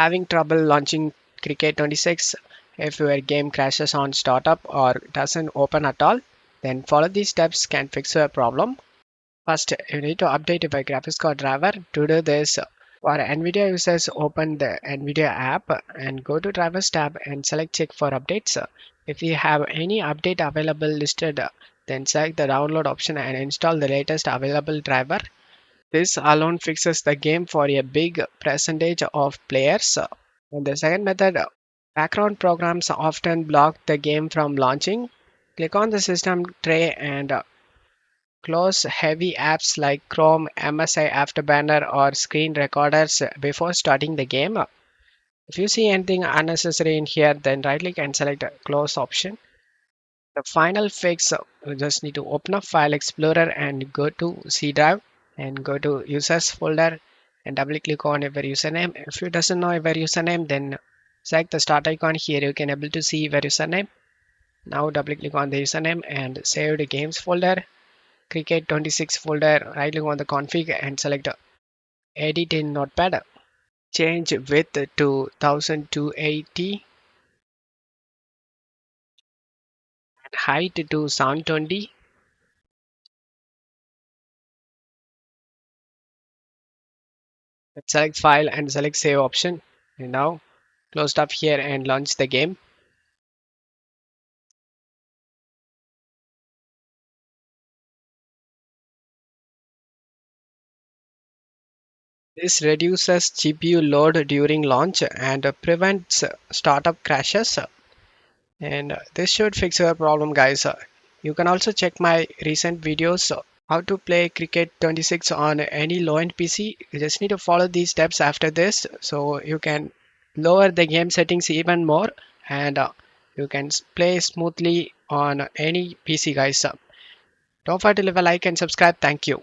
Having trouble launching Cricket 26? If your game crashes on startup or doesn't open at all, then follow these steps can fix your problem. First, you need to update your graphics card driver. To do this, for NVIDIA users, open the NVIDIA app and go to Drivers tab and select Check for updates. If you have any update available listed, then select the download option and install the latest available driver. This alone fixes the game for a big percentage of players. And the second method, background programs often block the game from launching. Click on the system tray and close heavy apps like Chrome, MSI Afterburner, or screen recorders before starting the game. If you see anything unnecessary in here, then right click and select the close option. The final fix, you just need to open up File Explorer and go to C drive and go to Users folder and double click on your username. If you doesn't know your username, then select the start icon here. You can able to see your username. Now double click on the username and save the games folder. Cricket 26 folder, right click on the config and select edit in notepad. Change width to 1280 and height to 720. Select file and select save option. And now close up here and launch the game. This reduces GPU load during launch and prevents startup crashes. And this should fix your problem, guys. You can also check my recent videos how to play Cricket 26 on any low-end PC. You just need to follow these steps after this, so you can lower the game settings even more, and you can play smoothly on any PC, guys. Don't forget to leave a like and subscribe. Thank you.